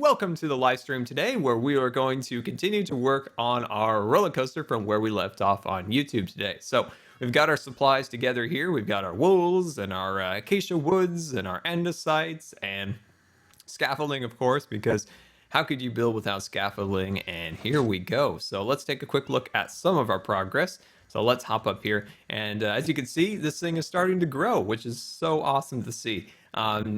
welcome to the live stream today where we are going to continue to work on our roller coaster from where we left off on YouTube today. So we've got our supplies together here. We've got our wools and our acacia woods and our andesites and scaffolding, of course, because how could you build without scaffolding? And here we go. So let's take a quick look at some of our progress. So let's hop up here. And as you can see, this thing is starting to grow, which is so awesome to see.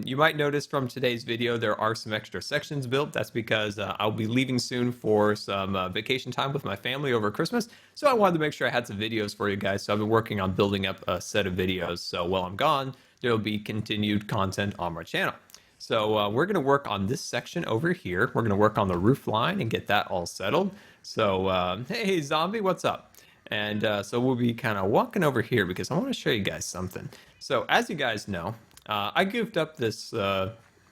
You might notice from today's video, there are some extra sections built. That's because I'll be leaving soon for some vacation time with my family over Christmas. So I wanted to make sure I had some videos for you guys. So I've been working on building up a set of videos. So while I'm gone, there will be continued content on my channel. So we're going to work on this section over here. We're going to work on the roof line and get that all settled. So, hey, zombie, what's up? And so we'll be kind of walking over here because I want to show you guys something. So as you guys know, I goofed up this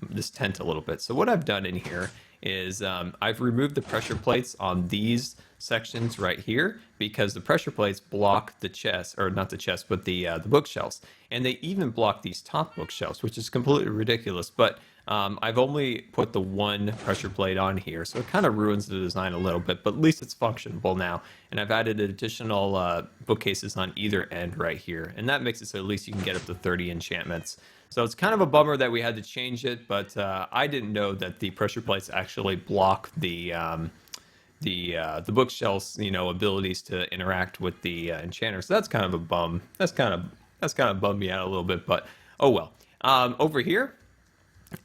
this tent a little bit. So what I've done in here is I've removed the pressure plates on these sections right here because the pressure plates block the chest, or not the chest, but the bookshelves. And they even block these top bookshelves, which is completely ridiculous. But I've only put the one pressure plate on here, so it kind of ruins the design a little bit, but at least it's functional now. And I've added additional bookcases on either end right here, and that makes it so at least you can get up to 30 enchantments. So it's kind of a bummer that we had to change it, but I didn't know that the pressure plates actually block the bookshelves, abilities to interact with the enchanter. So that's kind of a bum. That's kind of bummed me out a little bit, but oh well. Over here,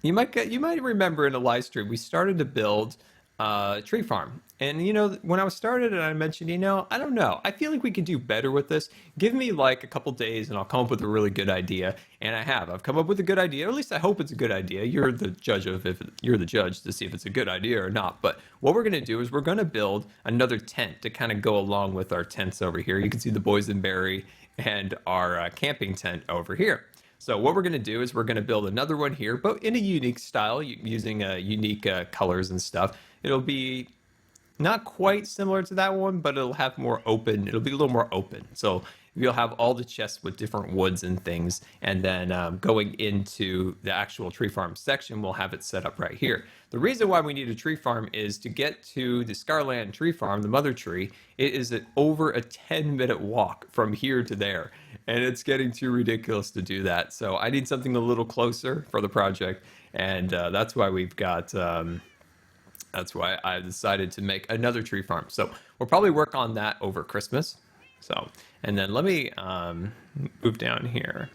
you might remember in a live stream we started to build a tree farm, and when I started and I mentioned, I don't know, I feel like we could do better with this. Give me like a couple days and I'll come up with a really good idea. And I've come up with a good idea, or at least I hope it's a good idea. You're the judge to see if it's a good idea or not. But what we're going to do is we're going to build another tent to kind of go along with our tents over here. You can see the boysenberry and our camping tent over here. So what we're going to do is we're going to build another one here, but in a unique style, using unique colors and stuff. It'll be not quite similar to that one, but it'll have more open. It'll be a little more open. So you'll have all the chests with different woods and things. And then going into the actual tree farm section, we'll have it set up right here. The reason why we need a tree farm is to get to the Scarland tree farm, the mother tree. It is over a 10-minute walk from here to there. And it's getting too ridiculous to do that. So I need something a little closer for the project. And that's why we've got... That's why I decided to make another tree farm. So we'll probably work on that over Christmas. So, and then let me move down here.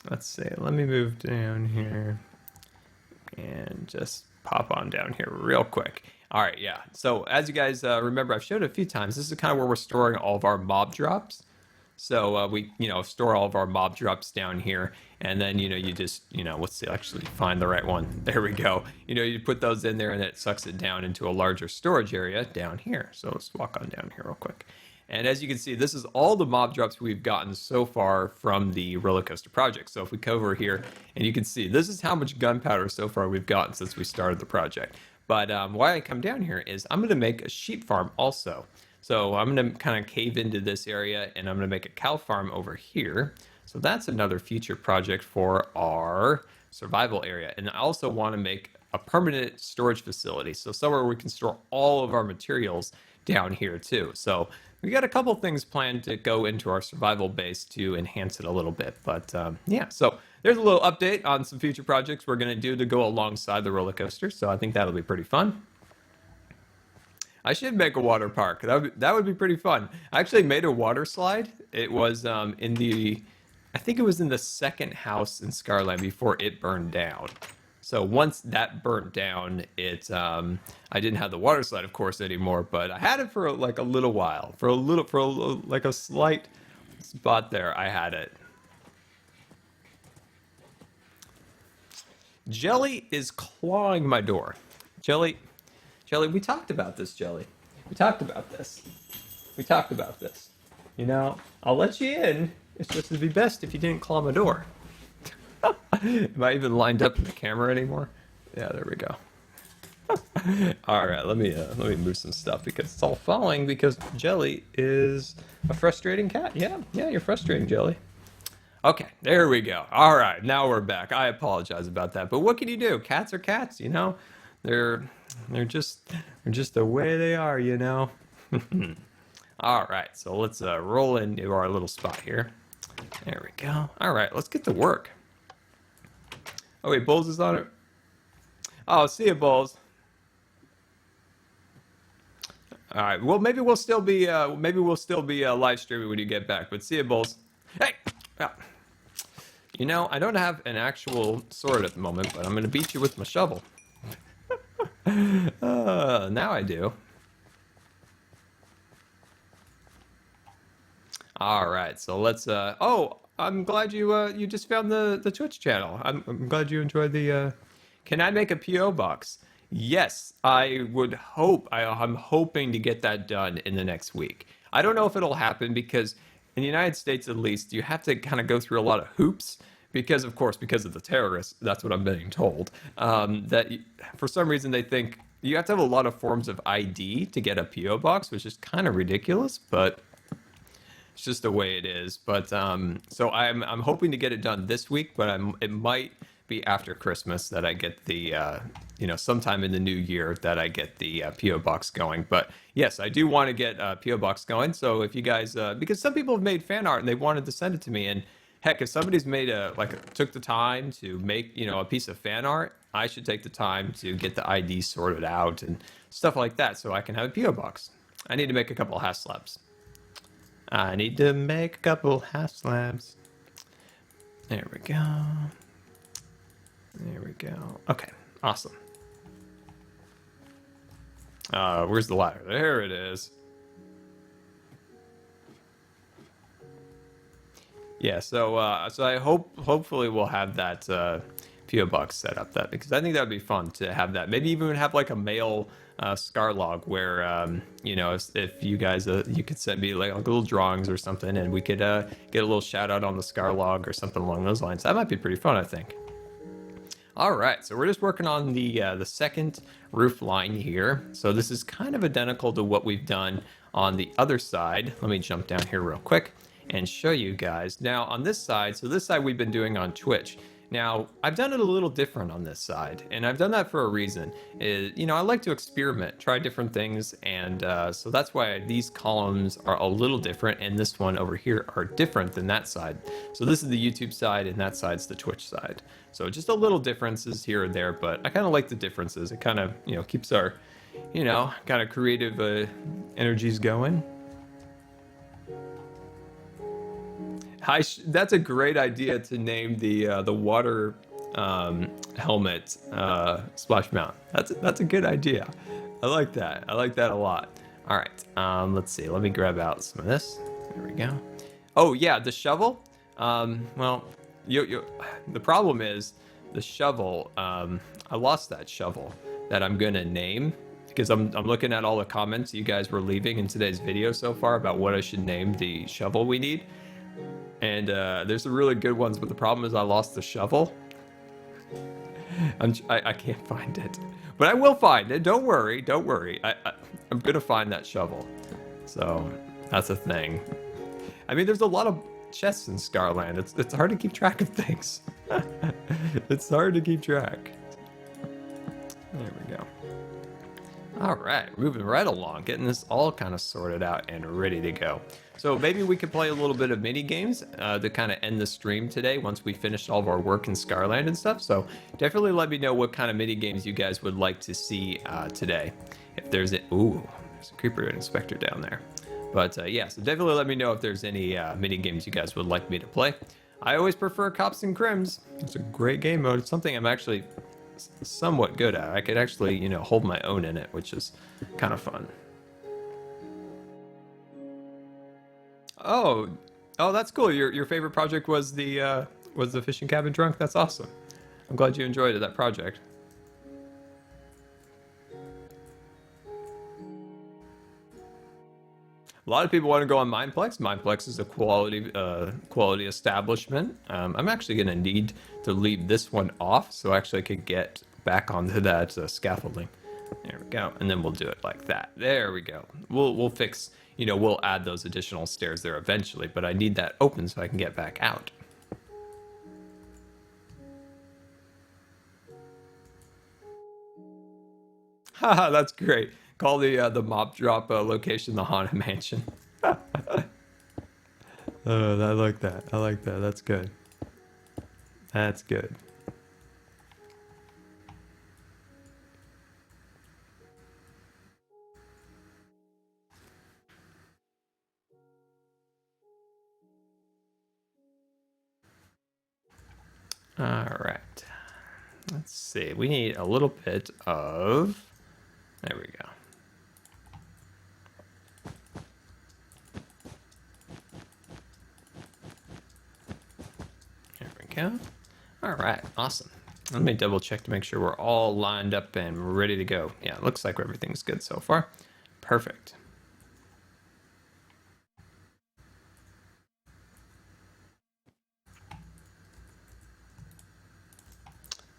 Let's see, let me move down here and just pop on down here real quick. All right, yeah. So as you guys remember, I've showed it a few times. This is kind of where we're storing all of our mob drops. So we, store all of our mob drops down here, and then, you just, let's see, actually find the right one. There we go. You put those in there and it sucks it down into a larger storage area down here. So let's walk on down here real quick. And as you can see, this is all the mob drops we've gotten so far from the roller coaster project. So if we come over here and you can see, this is how much gunpowder so far we've gotten since we started the project. But why I come down here is I'm going to make a sheep farm also. So I'm going to kind of cave into this area and I'm going to make a cow farm over here. So that's another future project for our survival area. And I also want to make a permanent storage facility. So somewhere we can store all of our materials down here too. So we got a couple things planned to go into our survival base to enhance it a little bit. But yeah, so there's a little update on some future projects we're going to do to go alongside the roller coaster. So I think that'll be pretty fun. I should make a water park. That would be pretty fun. I actually made a water slide. It was I think it was in the second house in Scarland before it burned down. So once that burnt down, I didn't have the water slide, of course, anymore. But I had it for like a little while, like a slight spot there. I had it. Jelly is clawing my door. Jelly, we talked about this, Jelly. We talked about this. I'll let you in. It's just it'd be best if you didn't claw my door. Am I even lined up in the camera anymore? Yeah, there we go. All right, let me move some stuff because it's all falling because Jelly is a frustrating cat. Yeah, you're frustrating, Jelly. Okay, there we go. All right, now we're back. I apologize about that, but what can you do? Cats are cats, They're they're just the way they are, you know. All right, so let's roll into our little spot here. There we go. All right, let's get to work. Oh wait, Bowles is on it. Oh, see you, Bowles. All right. Well, maybe we'll still be live streaming when you get back. But see you, Bowles. Hey. Ah. You know, I don't have an actual sword at the moment, but I'm gonna beat you with my shovel. Now I do. All right. So let's. Oh, I'm glad you just found the Twitch channel. I'm glad you enjoyed the. Can I make a PO box? Yes, I would hope. I'm hoping to get that done in the next week. I don't know if it'll happen because in the United States, at least, you have to kind of go through a lot of hoops because, of course, because of the terrorists. That's what I'm being told. For some reason they think you have to have a lot of forms of ID to get a PO box, which is kind of ridiculous, but it's just the way it is. But so I'm hoping to get it done this week, but it might be after Christmas that I get the sometime in the new year that I get the PO box going. But yes, I do want to get a PO box going. So if you guys because some people have made fan art and they wanted to send it to me, and heck, if somebody's made took the time to make a piece of fan art, I should take the time to get the ID sorted out and stuff like that so I can have a PO box. I need to make a couple of hash slabs. I need to make a couple half slabs. There we go. There we go. Okay, awesome. Where's the ladder? There it is. Yeah, so I hopefully we'll have that PO box set up because I think that would be fun to have that. Maybe even have like a mail Scar log where if you guys you could send me like little drawings or something, and we could get a little shout out on the Scar log or something along those lines. That might be pretty fun, I think. All right, so we're just working on the second roof line here. So this is kind of identical to what we've done on the other side. Let me jump down here real quick and show you guys. Now on this side, so this side we've been doing on Twitch. Now I've done it a little different on this side, and I've done that for a reason. I like to experiment, try different things, and so that's why these columns are a little different, and this one over here are different than that side. So this is the YouTube side, and that side's the Twitch side. So just a little differences here and there, but I kind of like the differences. It kind of keeps our kind of creative energies going. That's a great idea to name the water helmet splash mount. That's a good idea. I like that. I like that a lot. All right. Let's see. Let me grab out some of this. There we go. Oh yeah, the shovel. Well, the problem is the shovel. I lost that shovel that I'm gonna name because I'm looking at all the comments you guys were leaving in today's video so far about what I should name the shovel we need. And there's some really good ones, but the problem is I lost the shovel. I can't find it, but I will find it. Don't worry, don't worry. I'm gonna find that shovel. So that's a thing. I mean, there's a lot of chests in Scarland. It's hard to keep track of things. It's hard to keep track. There we go. All right, moving right along, getting this all kind of sorted out and ready to go. So maybe we could play a little bit of mini games to kind of end the stream today once we finish all of our work in Scarland and stuff. So definitely let me know what kind of mini games you guys would like to see today. If there's there's a creeper inspector down there. But yeah, so definitely let me know if there's any mini games you guys would like me to play. I always prefer Cops and Crims. It's a great game mode. It's something I'm actually somewhat good at. I could actually, hold my own in it, which is kind of fun. Oh, that's cool. Your favorite project was the fishing cabin drunk. That's awesome. I'm glad you enjoyed that project. A lot of people want to go on Mineplex. Mineplex is a quality establishment. I'm actually going to need to leave this one off so actually I could get back onto that scaffolding. There we go, and then we'll do it like that. There we go. We'll fix. We'll add those additional stairs there eventually, but I need that open so I can get back out. Haha, that's great. Call the mop drop location the Haunted Mansion. I like that. I like that. That's good. That's good. All right. Let's see. We need a little bit of. There we go. There we go. All right. Awesome. Let me double check to make sure we're all lined up and ready to go. Yeah, it looks like everything's good so far. Perfect.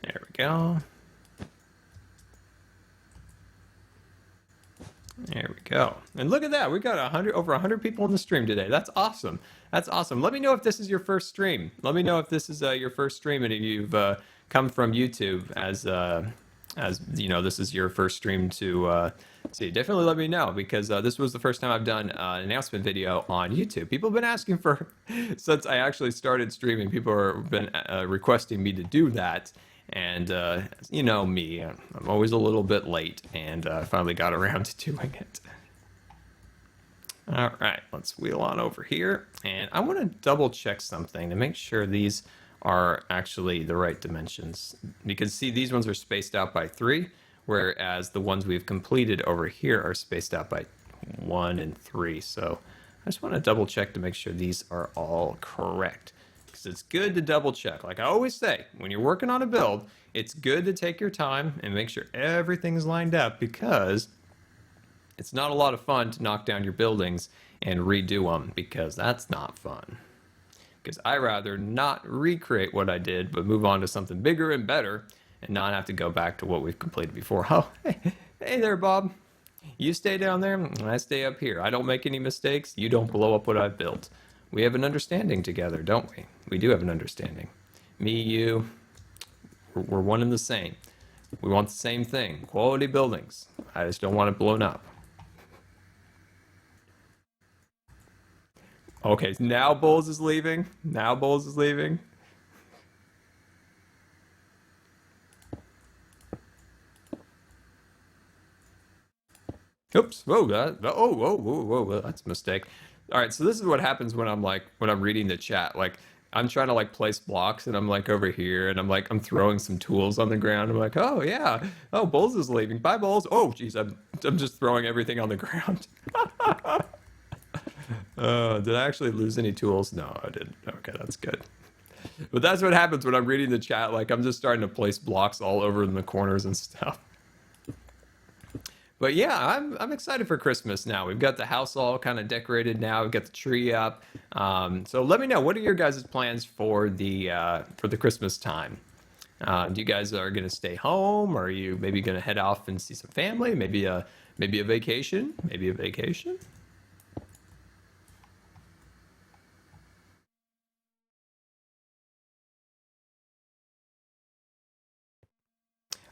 There we go. There we go. And look at that. We got over 100 people in the stream today. That's awesome. That's awesome. Let me know if this is your first stream. Let me know if this is your first stream and you've come from YouTube as you know, this is your first stream to see. Definitely let me know because this was the first time I've done an announcement video on YouTube. People have been asking for, since I actually started streaming, people have been requesting me to do that. And you know me, I'm always a little bit late, and I finally got around to doing it. All right, let's wheel on over here. And I want to double check something to make sure these are actually the right dimensions. Because see, these ones are spaced out by 3, whereas the ones we've completed over here are spaced out by 1 and 3. So I just want to double check to make sure these are all correct. It's good to double check. Like I always say, when you're working on a build, it's good to take your time and make sure everything's lined up because it's not a lot of fun to knock down your buildings and redo them because that's not fun. Because I rather not recreate what I did, but move on to something bigger and better and not have to go back to what we've completed before. Oh, hey there, Bob. You stay down there, and I stay up here. I don't make any mistakes. You don't blow up what I've built. We have an understanding together, don't we? We do have an understanding. Me, you, we're one and the same. We want the same thing, quality buildings. I just don't want it blown up. Okay, now Bowles is leaving. Now Bowles is leaving. Oops. Whoa, whoa, that's a mistake. All right, so this is what happens when I'm reading the chat. Like I'm trying to like place blocks and I'm like over here and I'm throwing some tools on the ground. I'm like, oh yeah. Oh, Bowles is leaving. Bye, Bowles. Oh, geez, I'm just throwing everything on the ground. Did I actually lose any tools? No, I didn't. Okay, that's good. But that's what happens when I'm reading the chat. Like I'm just starting to place blocks all over in the corners and stuff. But yeah, I'm excited for Christmas now. We've got the house all kind of decorated now. We've got the tree up. So let me know, what are your guys' plans for the Christmas time? Do you guys are gonna stay home? Or are you maybe gonna head off and see some family? Maybe a vacation? Maybe a vacation?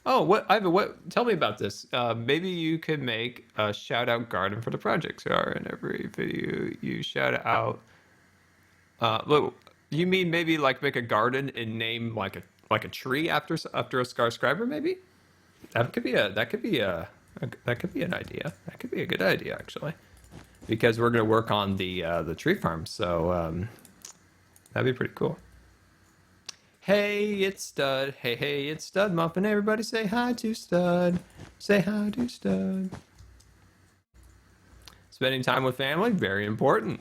Oh, what Ivan? What? Tell me about this. Maybe you could make a shout out garden for the project. So in every video you shout out. Look, you mean maybe like make a garden and name like a tree after a Scarscriber? Maybe that could be an idea. That could be a good idea actually, because we're gonna work on the tree farm. So that'd be pretty cool. Hey, it's Stud. Hey, it's Stud Muffin. Everybody say hi to Stud. Say hi to Stud. Spending time with family, very important.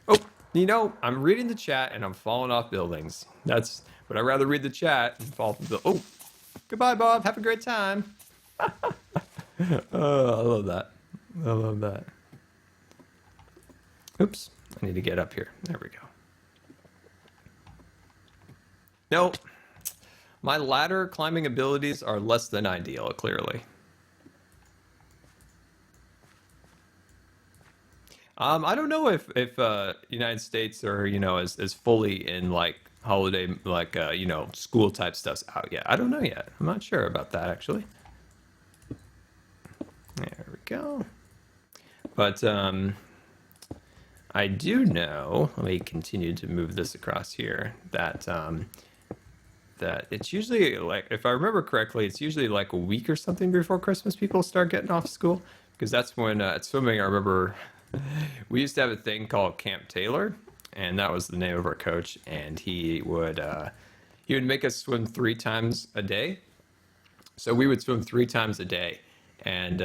Oh, you know, I'm reading the chat and I'm falling off buildings. But I'd rather read the chat and fall from the. Oh, goodbye, Bob. Have a great time. Oh, I love that. I love that. Oops, I need to get up here. There we go. No, my ladder climbing abilities are less than ideal, clearly. I don't know if United States are as fully in like holiday like school type stuff's out yet. I don't know yet. I'm not sure about that actually. There we go. But I do know. Let me continue to move this across here. That it's usually like, if I remember correctly, it's usually like a week or something before Christmas people start getting off school, because that's when at swimming I remember we used to have a thing called Camp Taylor, and that was the name of our coach, and he would make us swim 3 times a day. So we would swim 3 times a day, and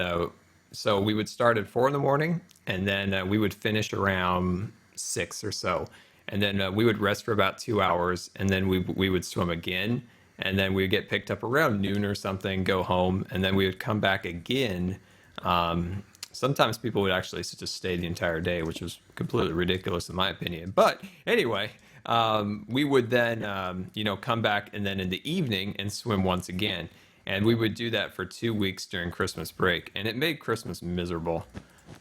so we would start at 4 in the morning, and then we would finish around 6 or so, and then we would rest for about 2 hours, and then we would swim again, and then we'd get picked up around noon or something, go home, and then we would come back again. Sometimes people would actually just stay the entire day, which was completely ridiculous in my opinion. But anyway, we would then, come back and then in the evening and swim once again. And we would do that for 2 weeks during Christmas break. And it made Christmas miserable.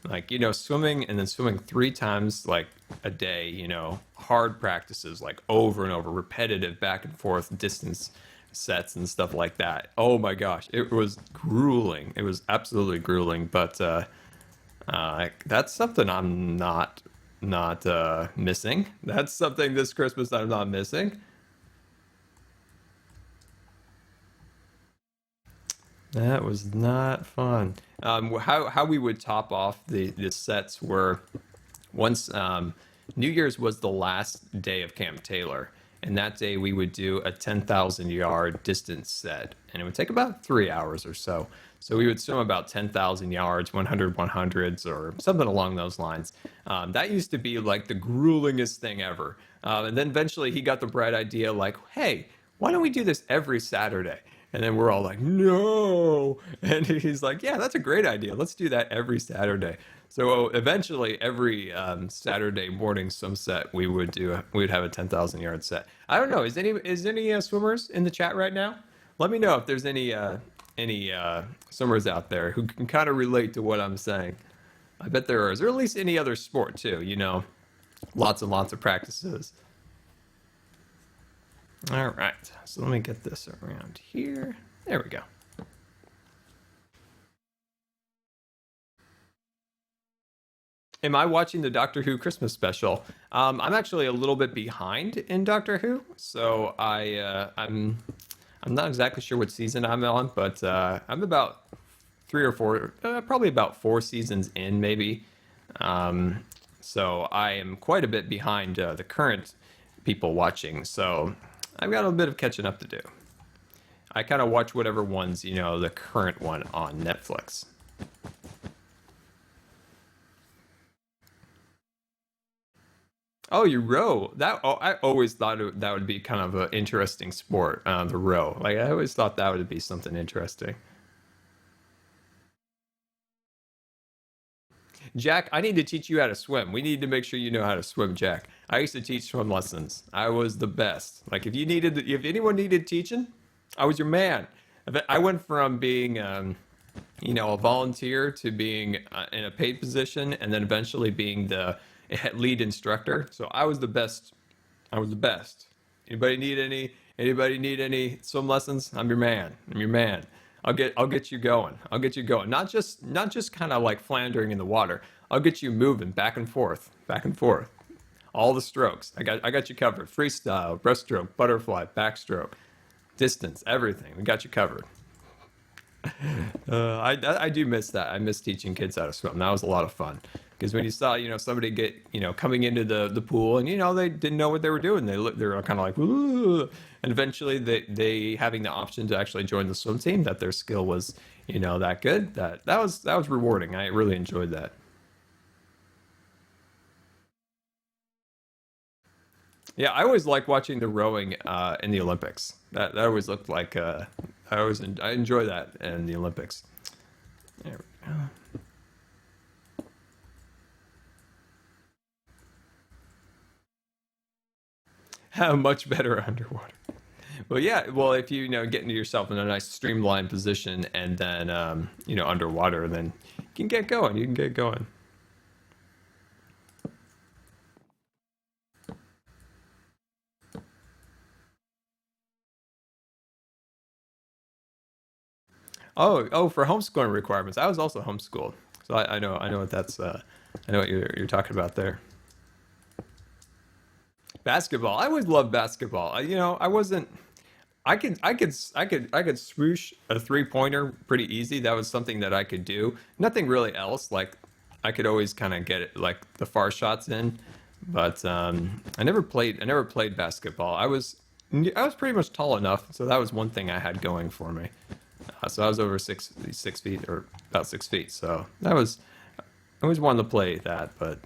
Like, swimming and then swimming 3 times like a day, hard practices, like over and over, repetitive back and forth distance sets and stuff like that. Oh my gosh, it was grueling. It was absolutely grueling. But that's something I'm not missing. That's something this Christmas I'm not missing. That was not fun. How we would top off the sets were once New Year's was the last day of Camp Taylor, and that day we would do a 10,000 yard distance set, and it would take about 3 hours or so. So we would swim about 10,000 yards, 100s, or something along those lines. That used to be like the gruelingest thing ever. And then eventually he got the bright idea, like, hey, why don't we do this every Saturday? And then we're all like, no. And he's like, yeah, that's a great idea. Let's do that every Saturday. So eventually, every Saturday morning swim set, we would have a 10,000 yard set. I don't know. Is any swimmers in the chat right now? Let me know if there's any swimmers out there who can kind of relate to what I'm saying. I bet there is, or at least any other sport too. Lots and lots of practices. All right, so let me get this around here. There we go. Am I watching the Doctor Who Christmas special? I'm actually a little bit behind in Doctor Who, so I'm not exactly sure what season I'm on, but I'm about 3 or 4, probably about 4 seasons in, maybe. So I am quite a bit behind the current people watching. So I've got a bit of catching up to do. I kind of watch whatever one's, the current one on Netflix. Oh, you row. I always thought that would be kind of an interesting sport, the row. Like I always thought that would be something interesting. Jack, I need to teach you how to swim. We need to make sure you know how to swim, Jack. I used to teach swim lessons. I was the best. Like if anyone needed teaching, I was your man. I went from being, a volunteer to being in a paid position, and then eventually being the lead instructor. So I was the best. I was the best. Anybody need any? Anybody need any swim lessons? I'm your man. I'm your man. I'll get you going. I'll get you going. Not just kind of like floundering in the water. I'll get you moving back and forth, back and forth. All the strokes. I got you covered. Freestyle, breaststroke, butterfly, backstroke, distance, everything. We got you covered. I do miss that. I miss teaching kids how to swim. That was a lot of fun. Because when you saw, somebody get, coming into the pool, and they didn't know what they were doing. They were kind of like, ooh, and eventually they having the option to actually join the swim team, that their skill was, that good. That was rewarding. I really enjoyed that. Yeah, I always like watching the rowing in the Olympics. That always looked like I enjoy that in the Olympics. There we go. How much better underwater. Well, yeah. Well, if get into yourself in a nice streamlined position, and then underwater, then you can get going. You can get going. Oh, for homeschooling requirements. I was also homeschooled, so I know what that's. I know what you're talking about there. Basketball. I always loved basketball. You know, I wasn't. I could swoosh a 3-pointer pretty easy. That was something that I could do. Nothing really else. Like I could always kind of get it like the far shots in, but I never played. I never played basketball. I was pretty much tall enough, so that was one thing I had going for me. So I was over 6 feet or about 6 feet. So that was I always wanted to play that, but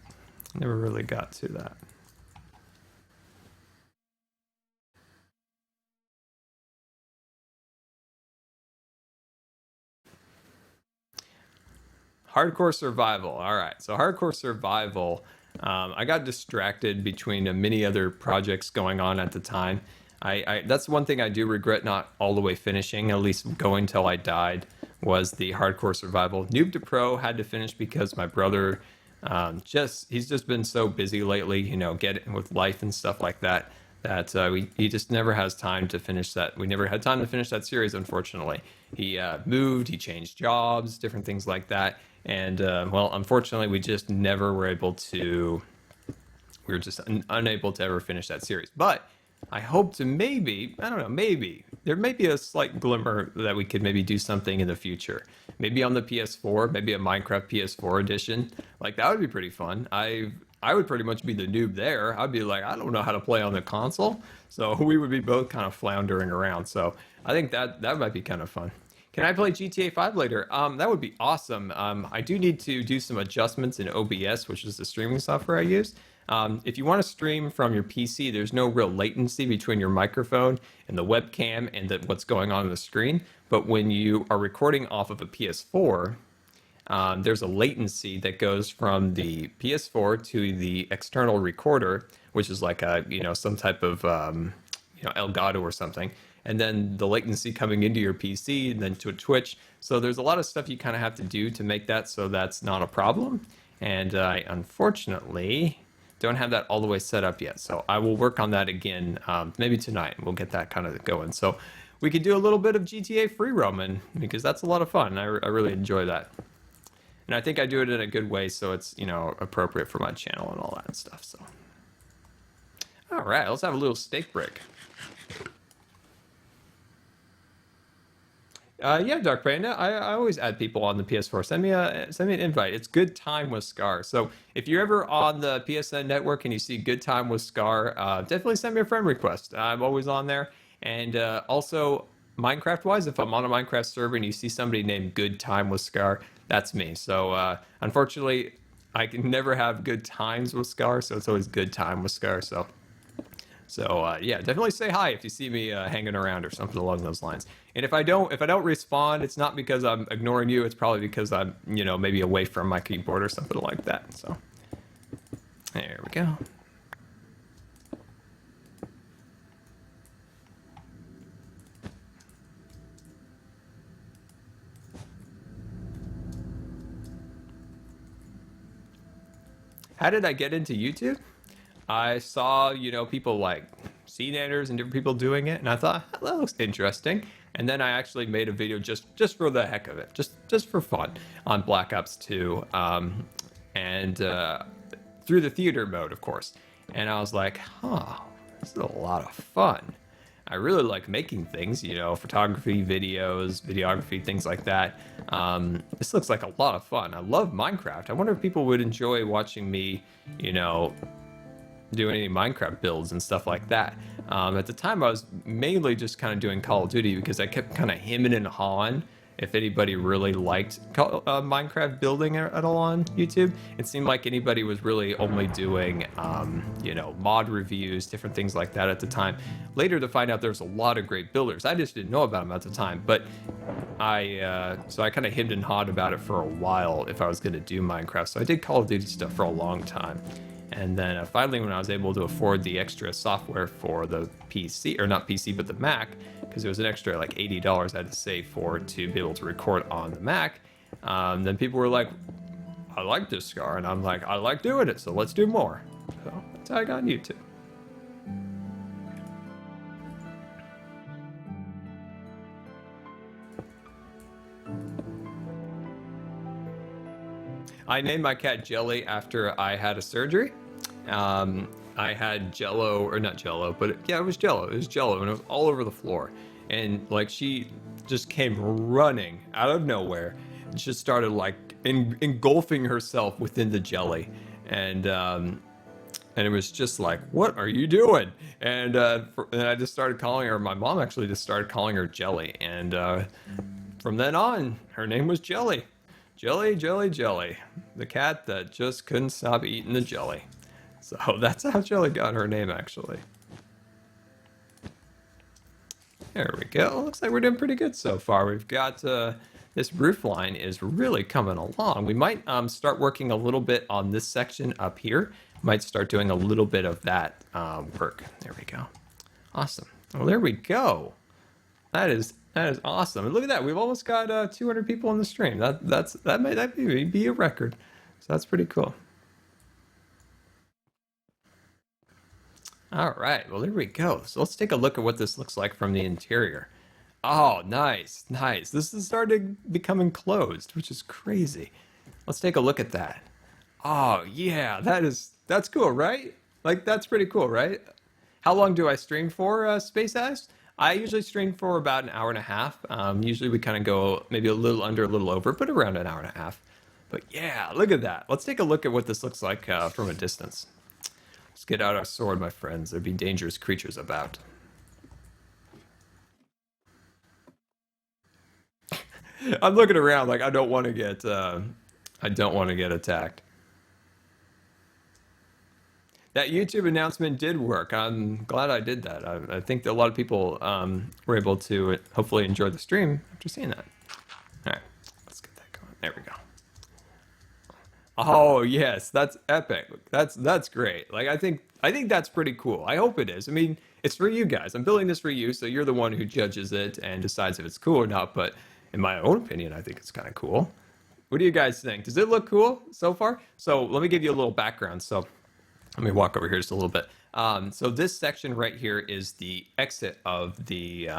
never really got to that. Hardcore survival. All right. So hardcore survival. I got distracted between many other projects going on at the time. That's one thing I do regret not all the way finishing, at least going till I died, was the hardcore survival. Noob to Pro had to finish because my brother he's just been so busy lately, you know, getting with life and stuff like that. That he just never has time to finish that. We never had time to finish that series, unfortunately. He moved, he changed jobs, different things like that, and well, unfortunately, we just never were able to. We were just unable to ever finish that series. But I hope to maybe, I don't know, maybe there may be a slight glimmer that we could maybe do something in the future. Maybe on the PS4, maybe a Minecraft PS4 edition. Like that would be pretty fun. I would pretty much be the noob there. I'd be like, I don't know how to play on the console. So we would be both kind of floundering around. So I think that might be kind of fun. Can I play GTA 5 later? That would be awesome. I do need to do some adjustments in OBS, which is the streaming software I use. If you want to stream from your PC, there's no real latency between your microphone and the webcam and what's going on the screen. But when you are recording off of a PS4, there's a latency that goes from the PS4 to the external recorder, which is like a some type of Elgato or something, and then the latency coming into your PC and then to a Twitch. So there's a lot of stuff you kind of have to do to make that so that's not a problem. And I unfortunately don't have that all the way set up yet. So I will work on that again, maybe tonight. We'll get that kind of going. So we could do a little bit of GTA free roaming because that's a lot of fun. I really enjoy that. And I think I do it in a good way, so it's appropriate for my channel and all that stuff. So, all right, let's have a little steak break. Yeah, Dark Panda. I always add people on the PS4. Send me an invite. It's Good Time with Scar. So if you're ever on the PSN network and you see Good Time with Scar, definitely send me a friend request. I'm always on there. And also Minecraft wise, if I'm on a Minecraft server and you see somebody named Good Time with Scar, that's me. So unfortunately, I can never have good times with Scar, so it's always Good Time with Scar. So yeah, definitely say hi if you see me hanging around or something along those lines. And if I don't respond, it's not because I'm ignoring you. It's probably because I'm maybe away from my keyboard or something like that. So there we go. How did I get into YouTube? I saw, people like CNanners and different people doing it, and I thought that looks interesting. And then I actually made a video just for the heck of it, just for fun, on Black Ops 2, and through the theater mode, of course. And I was like, huh, this is a lot of fun. I really like making things, photography, videos, videography, things like that. This looks like a lot of fun. I love Minecraft. I wonder if people would enjoy watching me, doing any Minecraft builds and stuff like that. At the time, I was mainly just kind of doing Call of Duty because I kept kind of hemming and hawing if anybody really liked Minecraft building at all on YouTube. It seemed like anybody was really only doing, mod reviews, different things like that at the time. Later to find out there's a lot of great builders. I just didn't know about them at the time, but so I kind of hemmed and hawed about it for a while if I was going to do Minecraft. So I did Call of Duty stuff for a long time. And then finally, when I was able to afford the extra software for the PC, or not PC, but the Mac, because it was an extra like $80 I had to save for to be able to record on the Mac, then people were like, I like this Scar. And I'm like, I like doing it, so let's do more. So that's how I got on YouTube. I named my cat Jelly after I had a surgery. I had Jello, or not Jello, but yeah, it was Jello. It was Jello, and it was all over the floor. And like she just came running out of nowhere, and just started like engulfing herself within the jelly, and it was just like, "What are you doing?" And I just started calling her. My mom actually just started calling her Jelly, and from then on, her name was Jelly. Jelly, Jelly, Jelly. The cat that just couldn't stop eating the jelly. So that's how Jelly got her name, actually. There we go. Looks like we're doing pretty good so far. We've got this roof line is really coming along. We might start working a little bit on this section up here. Might start doing a little bit of that work. There we go. Awesome. Well, there we go. That is awesome. And look at that. We've almost got 200 people on the stream. That might be a record. So that's pretty cool. All right. Well, there we go. So let's take a look at what this looks like from the interior. Oh, nice, nice. This has started becoming closed, which is crazy. Let's take a look at that. Oh, yeah, that's cool, right? Like that's pretty cool, right? How long do I stream for, Space Ice? I usually stream for about an hour and a half. Usually we kind of go maybe a little under, a little over, but around an hour and a half. But yeah, look at that. Let's take a look at what this looks like from a distance. Let's get out our sword, my friends. There be dangerous creatures about. I'm looking around like I don't want to get attacked. That YouTube announcement did work. I'm glad I did that. I think that a lot of people were able to hopefully enjoy the stream after seeing that. All right, let's get that going. There we go. Oh yes, that's epic. That's great. Like I think that's pretty cool. I hope it is. I mean, it's for you guys. I'm building this for you, so you're the one who judges it and decides if it's cool or not. But in my own opinion, I think it's kind of cool. What do you guys think? Does it look cool so far? So let me give you a little background. So let me walk over here just a little bit. So this section right here is the exit of the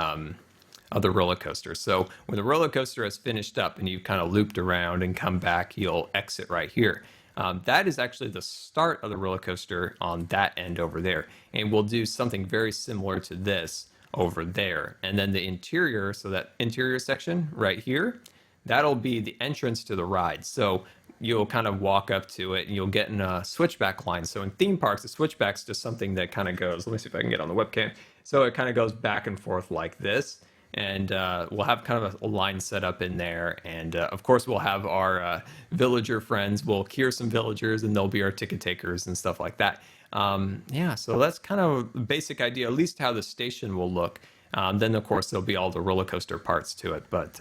roller coaster. So when the roller coaster has finished up and you've kind of looped around and come back, you'll exit right here. That is actually the start of the roller coaster on that end over there. And we'll do something very similar to this over there. And then the interior, so that interior section right here, that'll be the entrance to the ride. So you'll kind of walk up to it and you'll get in a switchback line. So in theme parks, the switchback's just something that kind of goes, let me see if I can get on the webcam. So it kind of goes back and forth like this. And we'll have kind of a line set up in there. And of course, we'll have our villager friends. We'll cure some villagers and they'll be our ticket takers and stuff like that. Yeah, so that's kind of the basic idea, at least how the station will look. Then, of course, there'll be all the roller coaster parts to it. But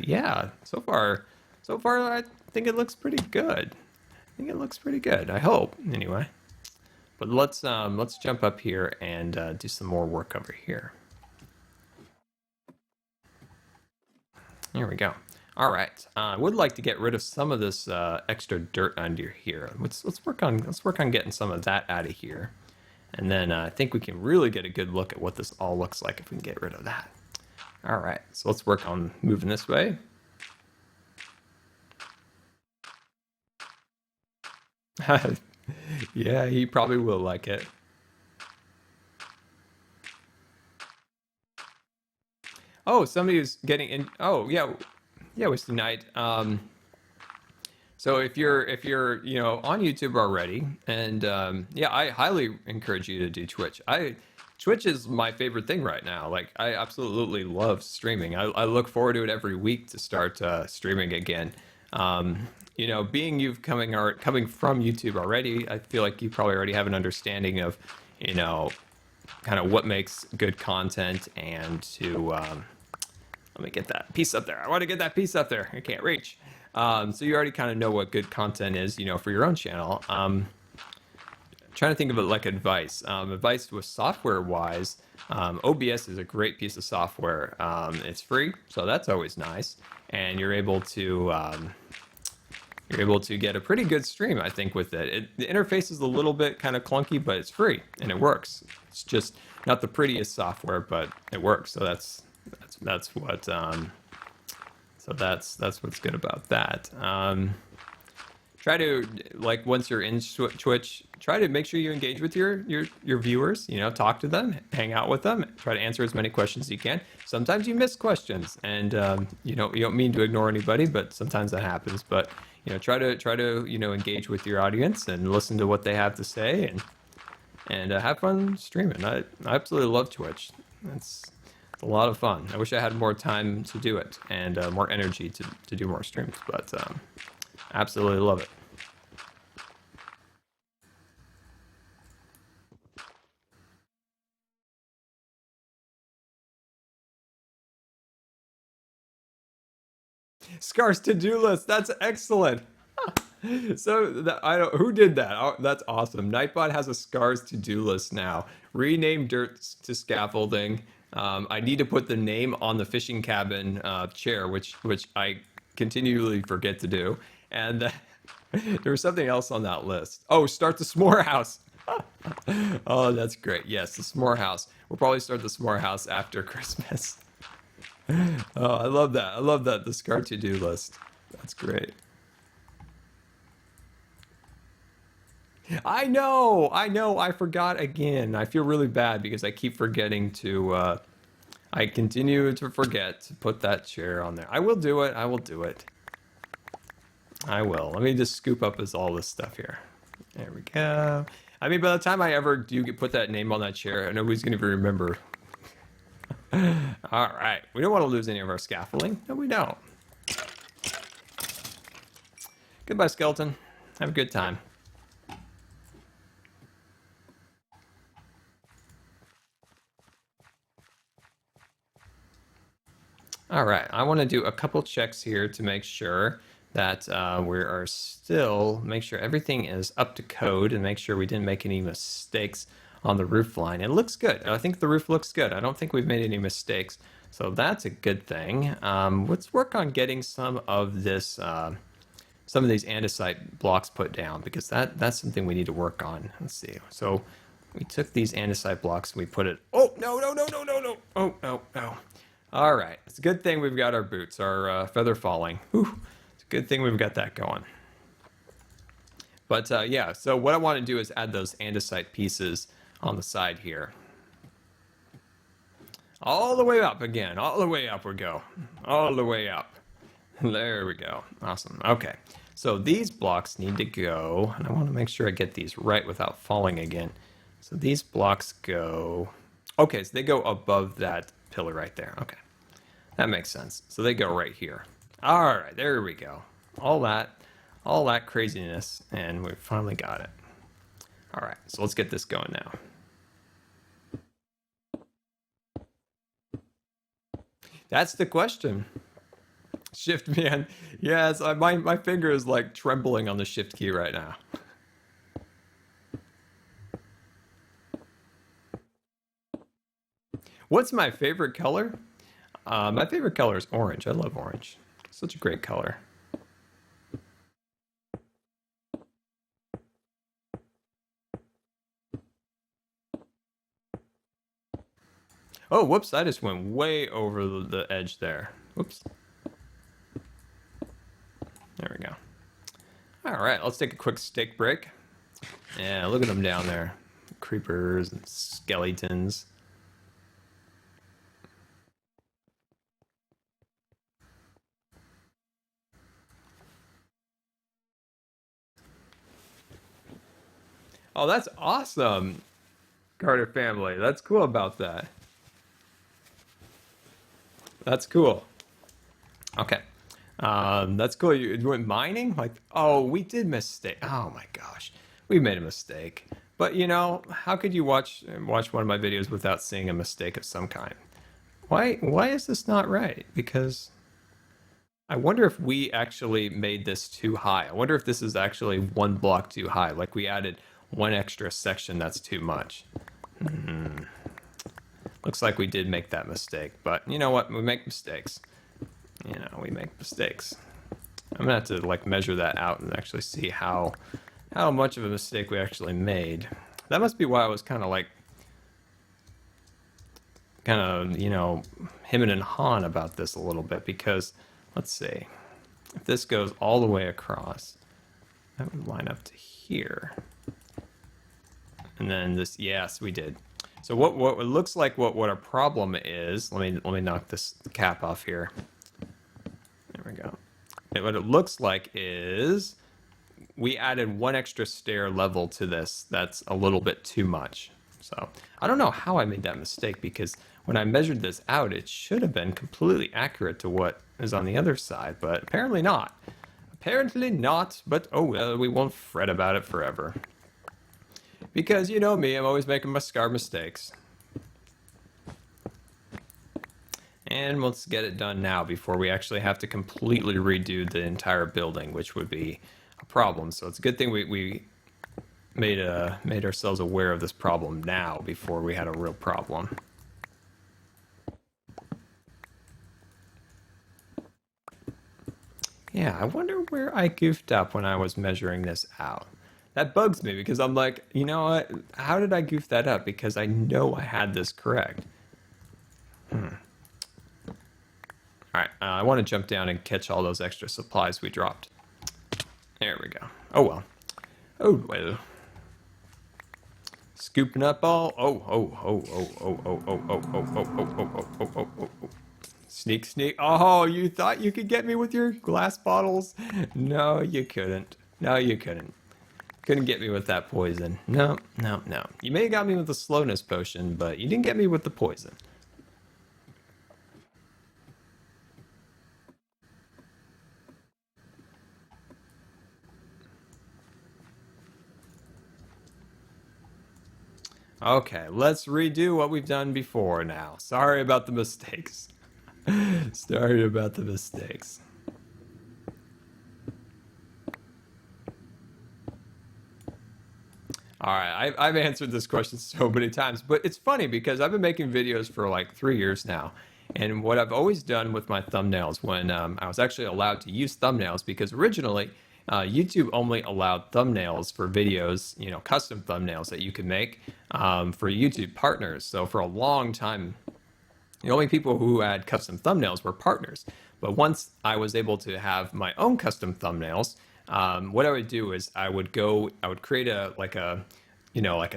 yeah, so far, I think it looks pretty good. I think it looks pretty good. I hope, anyway. But let's jump up here and do some more work over here. Here we go. All right. I would like to get rid of some of this extra dirt under here. Let's work on getting some of that out of here, and then I think we can really get a good look at what this all looks like if we can get rid of that. All right. So let's work on moving this way. Yeah, he probably will like it. Oh, somebody is getting in. Oh, yeah, yeah, Wisdom Knight. So if you're on YouTube already, and yeah, I highly encourage you to do Twitch. Twitch is my favorite thing right now. Like I absolutely love streaming. I look forward to it every week to start streaming again. Being you've coming from YouTube already, I feel like you probably already have an understanding of, kind of what makes good content and to let me get that piece up there. I want to get that piece up there. I can't reach. So you already kind of know what good content is, for your own channel. Trying to think of it like advice. Advice with software wise, OBS is a great piece of software. It's free, so that's always nice, and you're able to get a pretty good stream, I think, with it. The interface is a little bit kind of clunky, but it's free and it works. It's just not the prettiest software, but it works. So that's what's good about that. try to, like, once you're in Twitch, try to make sure you engage with your viewers. You know, talk to them, hang out with them, try to answer as many questions as you can. Sometimes you miss questions, and you don't mean to ignore anybody, but sometimes that happens. But try to engage with your audience and listen to what they have to say, and have fun streaming. I absolutely love Twitch. It's a lot of fun. I wish I had more time to do it and more energy to do more streams, but absolutely love it. Scar's to-do list. That's excellent. So I don't who did that. Oh, that's awesome. Nightbot has a Scar's to-do list now. Rename dirt to scaffolding. I need to put the name on the fishing cabin chair, which I continually forget to do. And there was something else on that list. Oh, start the s'more house. Oh, that's great. Yes, the s'more house. We'll probably start the s'more house after Christmas. Oh, I love that. I love that. The Scar to-do list. That's great. I know. I forgot again. I feel really bad because I keep forgetting to. I continue to forget to put that chair on there. I will do it. I will do it. I will. Let me just scoop up all this stuff here. There we go. I mean, by the time I ever do put that name on that chair, nobody's going to even remember. All right. We don't want to lose any of our scaffolding. No, we don't. Goodbye, skeleton. Have a good time. All right. I want to do a couple checks here to make sure that make sure everything is up to code and make sure we didn't make any mistakes on the roof line. It looks good. I think the roof looks good. I don't think we've made any mistakes. So that's a good thing. Let's work on getting some of this, some of these andesite blocks put down because that's something we need to work on. Let's see. So we took these andesite blocks and we put it. Oh, no. Oh, no. All right. It's a good thing we've got our boots, our feather falling. Whew. It's a good thing we've got that going. But yeah, so what I want to do is add those andesite pieces on the side here. All the way up again. All the way up we go. All the way up. There we go. Awesome. Okay. So these blocks need to go, and I want to make sure I get these right without falling again. So these blocks go... Okay, so they go above that pillar right there. Okay. That makes sense. So they go right here. All right, there we go. All that craziness, and we finally got it. All right, so let's get this going now. That's the question. Shift man. Yes, my finger is like trembling on the shift key right now. What's my favorite color? My favorite color is orange. I love orange. Such a great color. Oh, whoops. I just went way over the edge there. Whoops. There we go. All right, let's take a quick steak break. Yeah, look at them down there. Creepers and skeletons. Oh, that's awesome, Carter family. That's cool about that. That's cool. Okay. That's cool. You went mining? Like, oh, we did mistake. Oh my gosh. We made a mistake. But you know, how could you watch one of my videos without seeing a mistake of some kind? Why is this not right? Because I wonder if we actually made this too high. I wonder if this is actually one block too high. Like we added one extra section that's too much. Looks like we did make that mistake. But you know what? We make mistakes. You know, we make mistakes. I'm gonna have to like measure that out and actually see how much of a mistake we actually made. That must be why I was kind of you know, hemming and hawing about this a little bit because let's see if this goes all the way across. that would line up to here. And then this, yes, we did. So what it looks like what our problem is, let me knock this cap off here. There we go. And what it looks like is we added one extra stair level to this. That's a little bit too much. So I don't know how I made that mistake, because when I measured this out, it should have been completely accurate to what is on the other side, but apparently not. Apparently not, but oh well, we won't fret about it forever. Because you know me, I'm always making my Scar mistakes. And let's get it done now before we actually have to completely redo the entire building, which would be a problem. So it's a good thing we made ourselves aware of this problem now before we had a real problem. Yeah, I wonder where I goofed up when I was measuring this out. That bugs me, because I'm like, you know what? How did I goof that up? Because I know I had this correct. All right, I want to jump down and catch all those extra supplies we dropped. There we go. Oh well. Oh well. Scooping up all. Sneak, sneak. Oh, you thought you could get me with your glass bottles? No, you couldn't. No, you couldn't. Couldn't get me with that poison. No, no, no. You may have got me with the slowness potion, but you didn't get me with the poison. Okay, let's redo what we've done before now. Sorry about the mistakes. Sorry about the mistakes. All right, I've answered this question so many times, but it's funny because I've been making videos for like 3 years now. And what I've always done with my thumbnails, when I was actually allowed to use thumbnails, because originally YouTube only allowed thumbnails for videos, you know, custom thumbnails that you could make for YouTube partners. So for a long time, the only people who had custom thumbnails were partners. But once I was able to have my own custom thumbnails, what I would do is I would create like a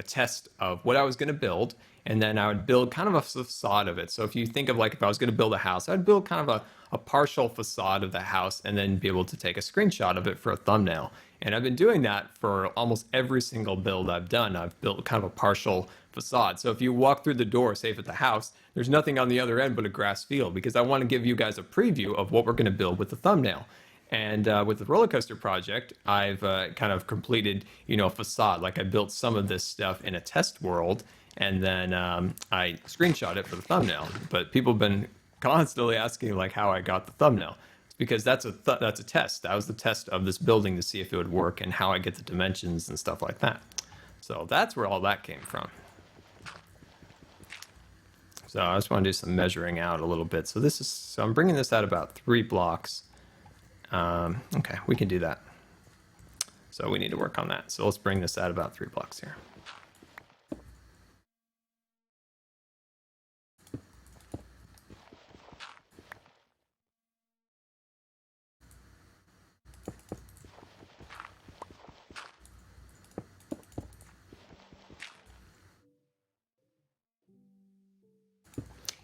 test of what I was going to build, and then I would build kind of a facade of it. So if you think of like if I was going to build a house, I'd build kind of a partial facade of the house and then be able to take a screenshot of it for a thumbnail. And I've been doing that for almost every single build I've done. I've built kind of a partial facade. So if you walk through the door, safe at the house, there's nothing on the other end but a grass field, because I want to give you guys a preview of what we're going to build with the thumbnail. And with the roller coaster project, I've kind of completed, you know, a facade. Like I built some of this stuff in a test world, and then I screenshot it for the thumbnail. But people have been constantly asking like how I got the thumbnail. It's because that's a test. That was the test of this building to see if it would work and how I get the dimensions and stuff like that. So that's where all that came from. So I just want to do some measuring out a little bit. So I'm bringing this out about 3 blocks. Okay, we can do that. So we need to work on that. So let's bring this out about 3 blocks here.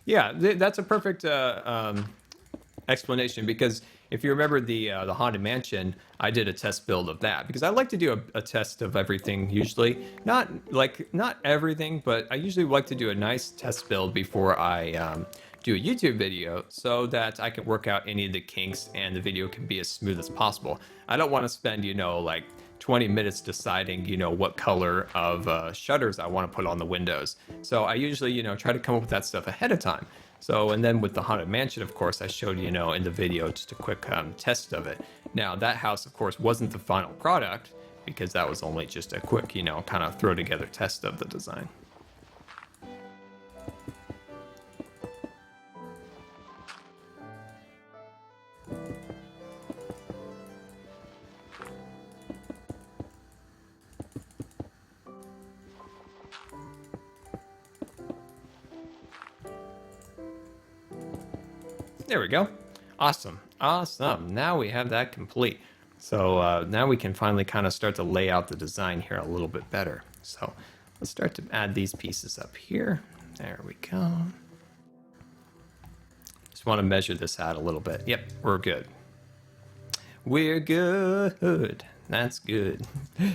Yeah, that's a perfect explanation, because if you remember the Haunted Mansion, I did a test build of that, because I like to do a test of everything usually. Not everything, but I usually like to do a nice test build before I do a YouTube video, so that I can work out any of the kinks and the video can be as smooth as possible. I don't want to spend, you know, like 20 minutes deciding, you know, what color of shutters I want to put on the windows. So I usually, you know, try to come up with that stuff ahead of time. So, and then with the Haunted Mansion, of course, I showed, you know, in the video just a quick test of it. Now, that house, of course, wasn't the final product, because that was only just a quick, you know, kind of throw together test of the design. There we go. Awesome. Awesome. Now we have that complete. So now we can finally kind of start to lay out the design here a little bit better. So let's start to add these pieces up here. There we go. Just want to measure this out a little bit. Yep, we're good. We're good. That's good.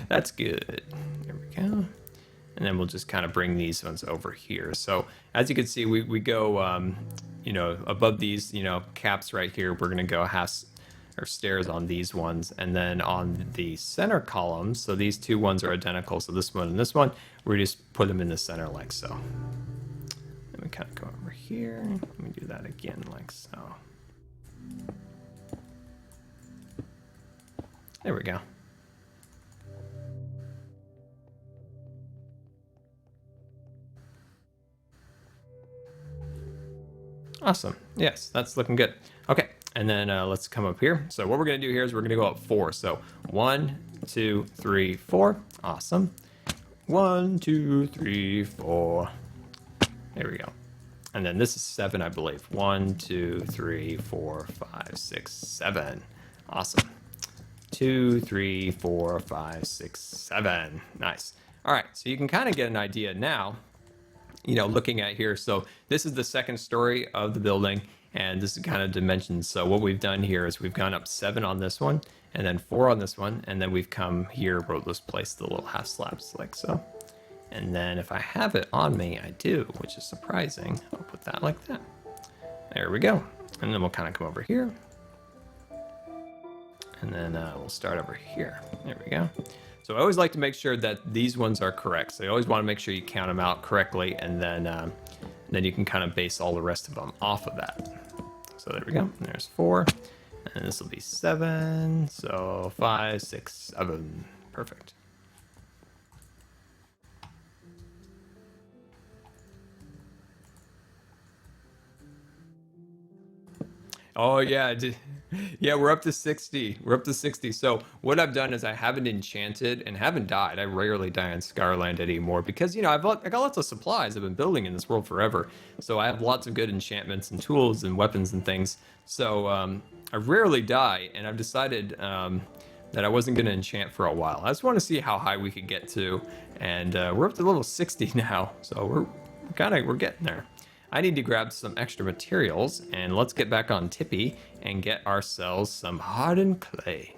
That's good. There we go. And then we'll just kind of bring these ones over here. So as you can see, we go, you know, above these, you know, caps right here, we're going to go or stairs on these ones. And then on the center columns, so these two ones are identical. So this one and this one, we just put them in the center like so. Then we kind of go over here. Let me do that again like so. There we go. Awesome. Yes, that's looking good. Okay, and then let's come up here. So what we're going to do here is we're going to go up 4. So 1, 2, 3, 4. Awesome. 1, 2, 3, 4. There we go. And then this is 7, I believe. 1, 2, 3, 4, 5, 6, 7. Awesome. 2, 3, 4, 5, 6, 7. Nice. All right, so you can kind of get an idea now, you know, looking at here. So this is the second story of the building, and this is kind of dimensions. So what we've done here is we've gone up 7 on this one, and then 4 on this one, and then we've come here, let's place the little half slabs like so. And then if I have it on me, I do, which is surprising. I'll put that like that. There we go. And then we'll kind of come over here. And then we'll start over here. There we go. So I always like to make sure that these ones are correct. So you always want to make sure you count them out correctly, and then you can kind of base all the rest of them off of that. So there we go. And there's 4, and this will be 7. So 5, 6, 7. Perfect. Oh yeah, yeah, we're up to 60. We're up to 60. So what I've done is I haven't enchanted and haven't died. I rarely die on Scarland anymore because, you know, I got lots of supplies. I've been building in this world forever. So I have lots of good enchantments and tools and weapons and things. So I rarely die, and I've decided that I wasn't going to enchant for a while. I just want to see how high we could get to, and we're up to level 60 now. So we're getting there. I need to grab some extra materials, and let's get back on Tippy and get ourselves some hardened clay.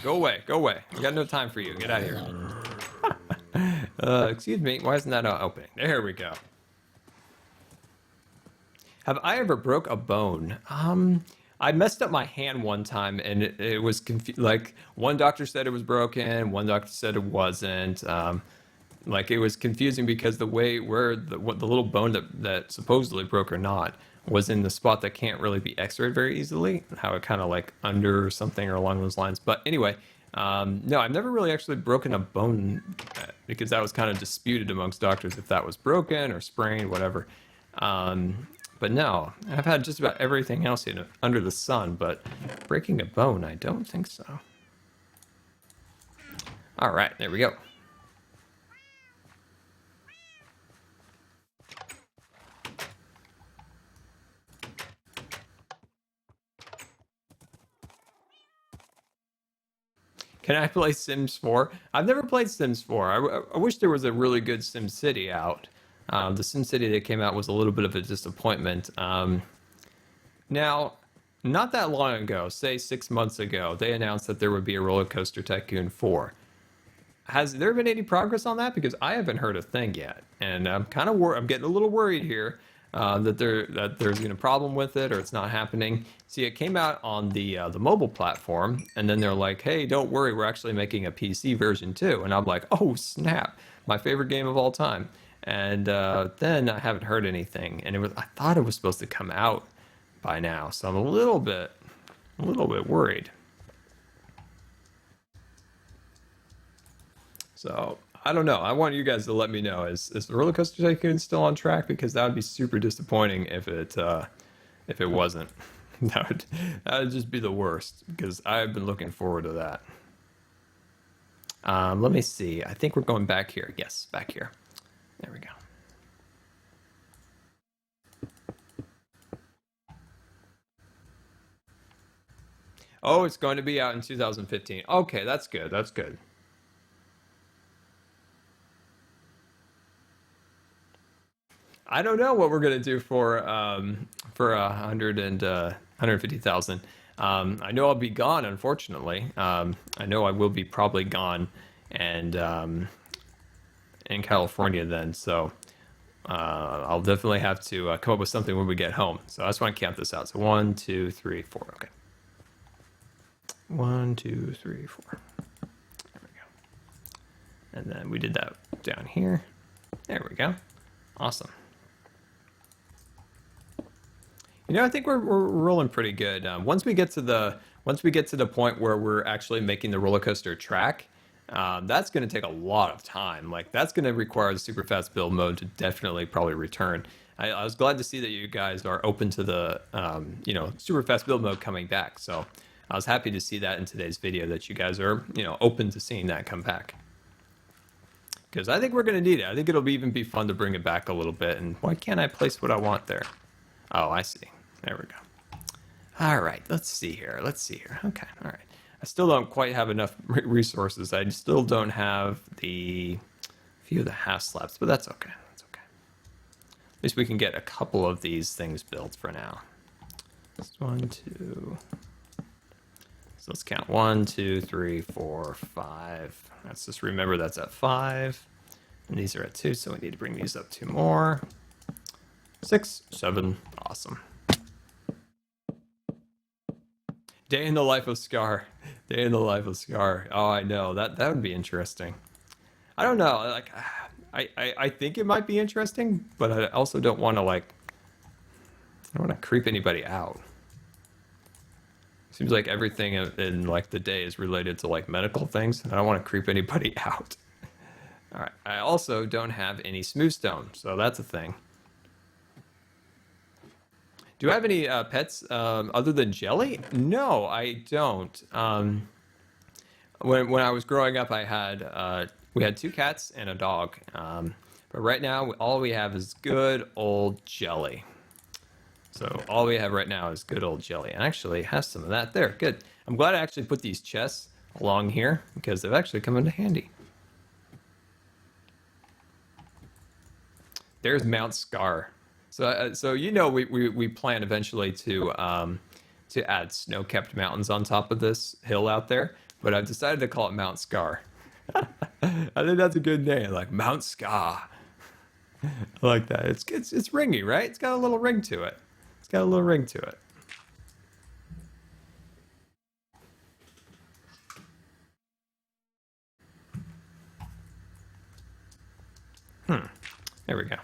Go away, go away. I got no time for you. Get out of here. Excuse me, why isn't that opening? There we go. Have I ever broke a bone? I messed up my hand one time, and it was like one doctor said it was broken, one doctor said it wasn't. Like it was confusing because the way where the little bone that supposedly broke or not was in the spot that can't really be x-rayed very easily. How it kind of like under something or along those lines. But anyway, no, I've never really actually broken a bone because that was kind of disputed amongst doctors if that was broken or sprained, whatever. But no, I've had just about everything else under the sun, but breaking a bone, I don't think so. All right, there we go. Can I play Sims 4? I've never played Sims 4. I wish there was a really good Sim City out. The Sim City that came out was a little bit of a disappointment. Now, not that long ago, say 6 months ago, they announced that there would be a Roller Coaster Tycoon 4. Has there been any progress on that? Because I haven't heard a thing yet, and I'm kind of I'm getting a little worried here that there's been a problem with it or it's not happening. See, it came out on the mobile platform, and then they're like, "Hey, don't worry, we're actually making a PC version too." And I'm like, "Oh snap! My favorite game of all time." And then I haven't heard anything, and I thought it was supposed to come out by now, so I'm a little bit worried. So I don't know. I want you guys to let me know. Is the Roller Coaster Tycoon still on track? Because that would be super disappointing if it wasn't. That would just be the worst because I've been looking forward to that. Let me see. I think we're going back here. Yes, back here. There we go. Oh, it's going to be out in 2015. Okay, that's good. That's good. I don't know what we're gonna do for 150,000. I know I'll be gone, unfortunately. I know I will be probably gone, and in California then. So I'll definitely have to come up with something when we get home. So I just want to count this out. So 1, 2, 3, 4. Okay. 1, 2, 3, 4. There we go. And then we did that down here. There we go. Awesome. You know, I think we're rolling pretty good. Once we get to the point where we're actually making the roller coaster track, that's going to take a lot of time. Like that's going to require the super fast build mode to definitely probably return. I was glad to see that you guys are open to the super fast build mode coming back. So I was happy to see that in today's video that you guys are open to seeing that come back. Because I think we're going to need it. I think it'll even be fun to bring it back a little bit. And why can't I place what I want there? Oh, I see. There we go. All right, let's see here. Okay, all right. I still don't quite have enough resources. I still don't have the few of the half slabs, but that's okay. That's okay. At least we can get a couple of these things built for now. Just 1, 2. So let's count 1, 2, 3, 4, 5. Let's just remember that's at 5. And these are at 2, so we need to bring these up 2 more. 6, 7. Awesome. Day in the life of Scar. Day in the life of Scar. Oh, I know. That would be interesting. I don't know. Like, I think it might be interesting, but I also don't want to I don't want to creep anybody out. Seems like everything in like the day is related to like medical things, and I don't want to creep anybody out. All right. I also don't have any smooth stone, so that's a thing. Do I have any pets other than Jelly? No, I don't. When I was growing up, we had 2 cats and a dog. But right now, all we have is good old Jelly. So all we have right now is good old Jelly, and actually it has some of that there. Good. I'm glad I actually put these chests along here because they've actually come into handy. There's Mount Scar. So we plan eventually to add snow-capped mountains on top of this hill out there, but I've decided to call it Mount Scar. I think that's a good name, like Mount Scar. I like that. It's ringy, right? It's got a little ring to it. There we go.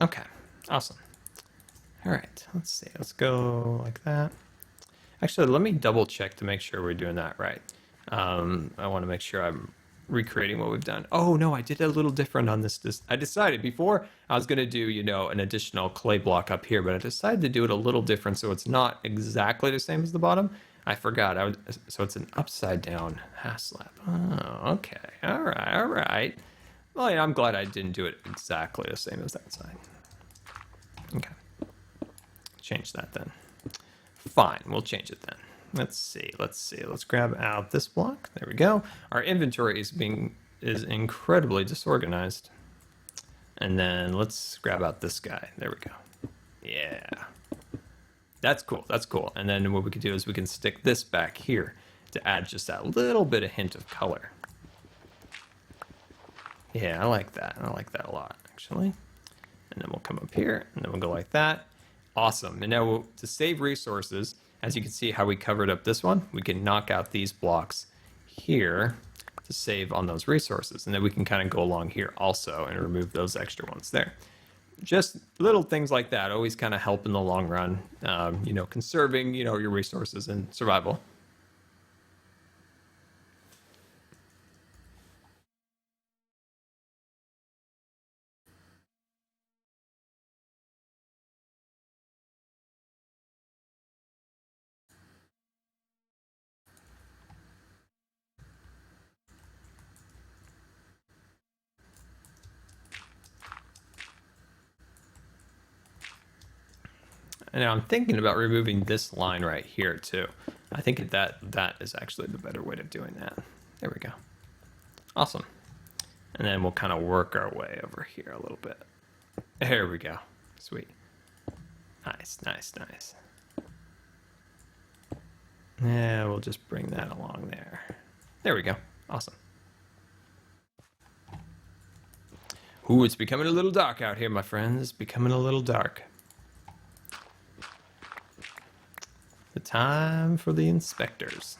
Okay, awesome. All right, let's see. Let's go like that. Actually, let me double check to make sure we're doing that right. I want to make sure I'm recreating what we've done. Oh no, I did a little different on this. I decided before I was going to do, an additional clay block up here, but I decided to do it a little different so it's not exactly the same as the bottom. I forgot. So it's an upside down half slab. Oh, okay. All right. Well, yeah, I'm glad I didn't do it exactly the same as that side. Okay. Change that then. Fine, we'll change it then. Let's see. Let's grab out this block. There we go. Our inventory is incredibly disorganized. And then let's grab out this guy. There we go. Yeah. That's cool. And then what we can do is we can stick this back here to add just that little bit of hint of color. Yeah, I like that. I like that a lot, actually. And then we'll come up here, and then we'll go like that. Awesome. And now to save resources, as you can see how we covered up this one, we can knock out these blocks here to save on those resources. And then we can kind of go along here also and remove those extra ones there. Just little things like that always kind of help in the long run, conserving, your resources and survival. And now I'm thinking about removing this line right here too. I think that is actually the better way of doing that. There we go. Awesome. And then we'll kind of work our way over here a little bit. There we go. Sweet. Nice, nice, nice. Yeah, we'll just bring that along there. There we go. Awesome. Ooh, it's becoming a little dark out here, my friends. It's becoming a little dark. The time for the inspectors.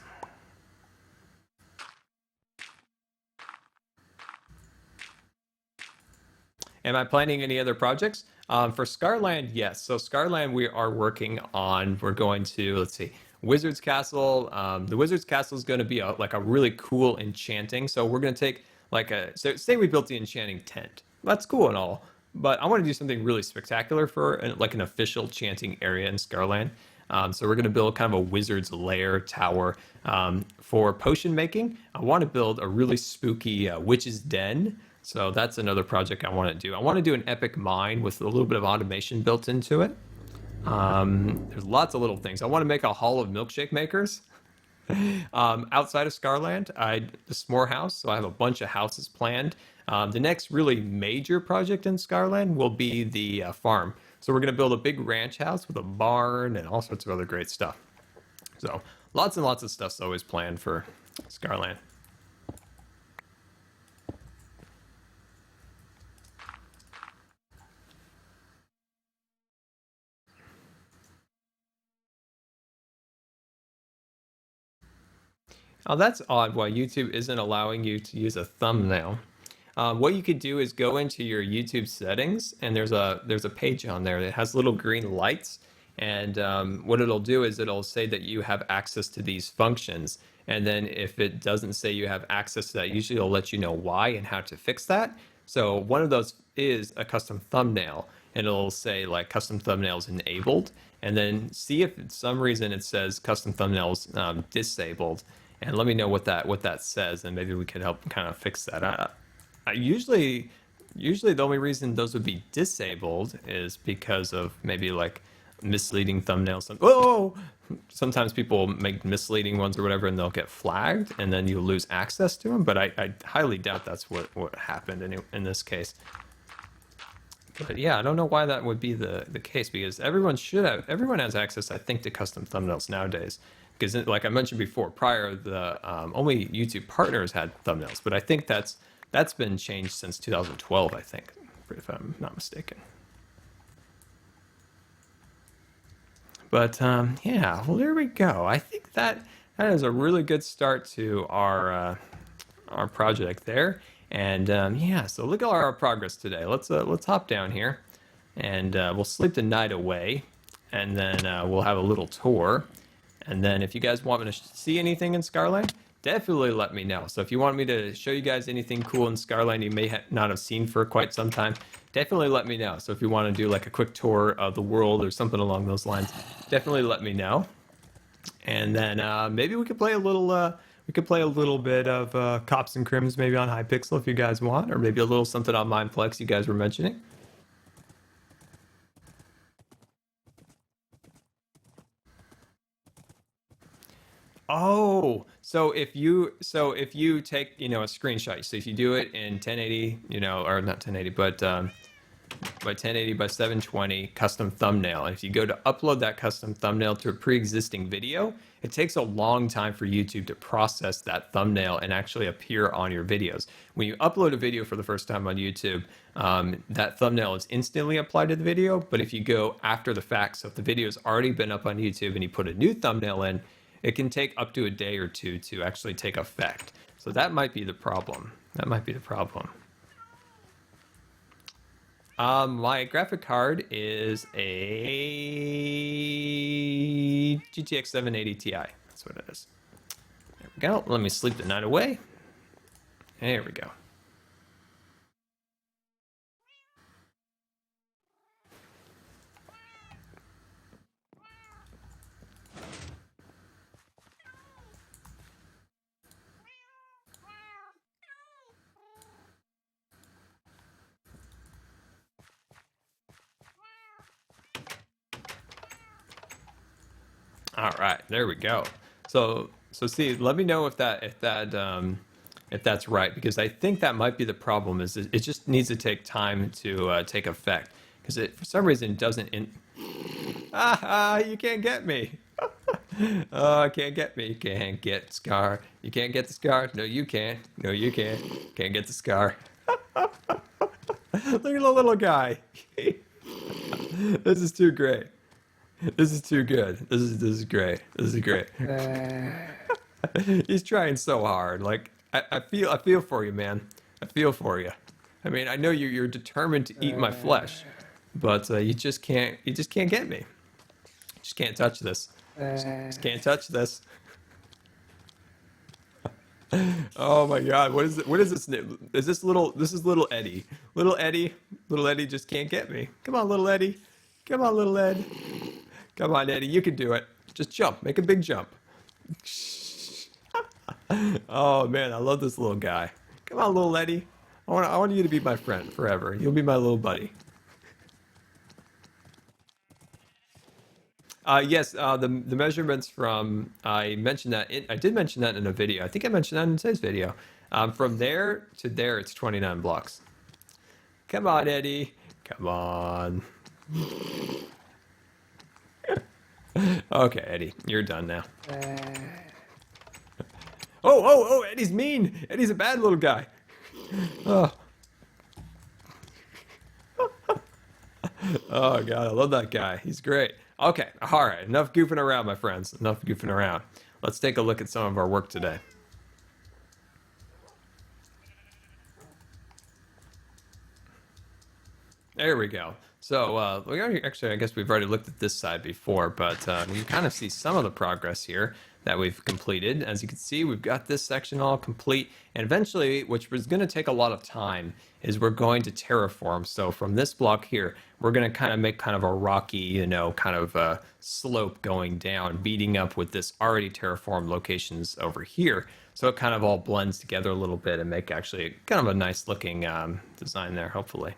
Am I planning any other projects? For Scarland, yes. So Scarland, we are working on. We're going to, let's see, Wizard's Castle. The Wizard's Castle is going to be like a really cool enchanting. So we're going to take like so say we built the enchanting tent. That's cool and all, but I want to do something really spectacular for like an official chanting area in Scarland. So we're going to build kind of a wizard's lair tower for potion making. I want to build a really spooky witch's den. So that's another project I want to do. I want to do an epic mine with a little bit of automation built into it. There's lots of little things. I want to make a hall of milkshake makers. Outside of Scarland, the s'more house. So I have a bunch of houses planned. The next really major project in Scarland will be the farm. So we're going to build a big ranch house with a barn and all sorts of other great stuff. So lots and lots of stuff's always planned for Scarland. Oh, that's odd why YouTube isn't allowing you to use a thumbnail. What you could do is go into your YouTube settings, and there's a page on there that has little green lights. And what it'll do is it'll say that you have access to these functions. And then if it doesn't say you have access to that, usually it'll let you know why and how to fix that. So one of those is a custom thumbnail, and it'll say like custom thumbnails enabled. And then see if for some reason it says custom thumbnails disabled, and let me know what that says, and maybe we could help kind of fix that. Usually the only reason those would be disabled is because of maybe like misleading thumbnails. Oh, sometimes people make misleading ones or whatever, and they'll get flagged, and then you lose access to them. But I highly doubt that's what happened in this case. But yeah, I don't know why that would be the case, because everyone has access, I think, to custom thumbnails nowadays. Because like I mentioned before, prior the only YouTube partners had thumbnails, but I think that's been changed since 2012, I think, if I'm not mistaken. But yeah, well, there we go. I think that is a really good start to our project there. And yeah, so look at our progress today. Let's hop down here, and we'll sleep the night away, and then we'll have a little tour. And then if you guys want me to see anything in Scarland, definitely let me know. So if you want me to show you guys anything cool in Scarland you may not have seen for quite some time, definitely let me know. So if you want to do like a quick tour of the world or something along those lines, definitely let me know. And then maybe we could play a little bit of Cops and Crims maybe on Hypixel if you guys want, or maybe a little something on Mindplex you guys were mentioning. Oh, so if you take a screenshot, so if you do it in 1080, or not 1080, but by 1080 by 720 custom thumbnail, and if you go to upload that custom thumbnail to a pre-existing video, it takes a long time for YouTube to process that thumbnail and actually appear on your videos. When you upload a video for the first time on YouTube, that thumbnail is instantly applied to the video. But if you go after the fact, so if the video's already been up on YouTube and you put a new thumbnail in, it can take up to a day or two to actually take effect. So that might be the problem. My graphic card is a GTX 780 Ti. That's what it is. There we go. Let me sleep the night away. There we go. All right, there we go. So see, let me know if that's right, because I think that might be the problem. Is it just needs to take time to take effect, because it for some reason doesn't. You can't get me. Oh, can't get me. You can't get Scar. You can't get the Scar. No, you can't. No, you can't. Can't get the Scar. Look at the little guy. This is too great. This is too good. This is great. This is great. He's trying so hard. Like I feel for you, man. I feel for you. I mean, I know you're determined to eat my flesh, but you just can't get me. Just can't touch this. Just can't touch this. Oh my God! What is it? What is this? Is this little? This is little Eddie. Little Eddie. Little Eddie just can't get me. Come on, little Eddie. Come on, little Ed. Come on, Eddie. You can do it. Just jump. Make a big jump. Oh man, I love this little guy. Come on, little Eddie. I want you to be my friend forever. You'll be my little buddy. Yes, the measurements from I mentioned that I did mention that in a video. I think I mentioned that in today's video. From there to there, it's 29 blocks. Come on, Eddie. Come on. Okay, Eddie, you're done now. Oh, Eddie's mean. Eddie's a bad little guy. Oh. Oh God, I love that guy. He's great. Okay, all right, enough goofing around, my friends. Enough goofing around. Let's take a look at some of our work today. There we go. So actually, I guess we've already looked at this side before, but you kind of see some of the progress here that we've completed. As you can see, we've got this section all complete, and eventually, which was going to take a lot of time, is we're going to terraform. So from this block here, we're going to kind of make kind of a rocky, kind of a slope going down, beating up with this already terraformed locations over here. So it kind of all blends together a little bit and make actually kind of a nice looking design there, hopefully.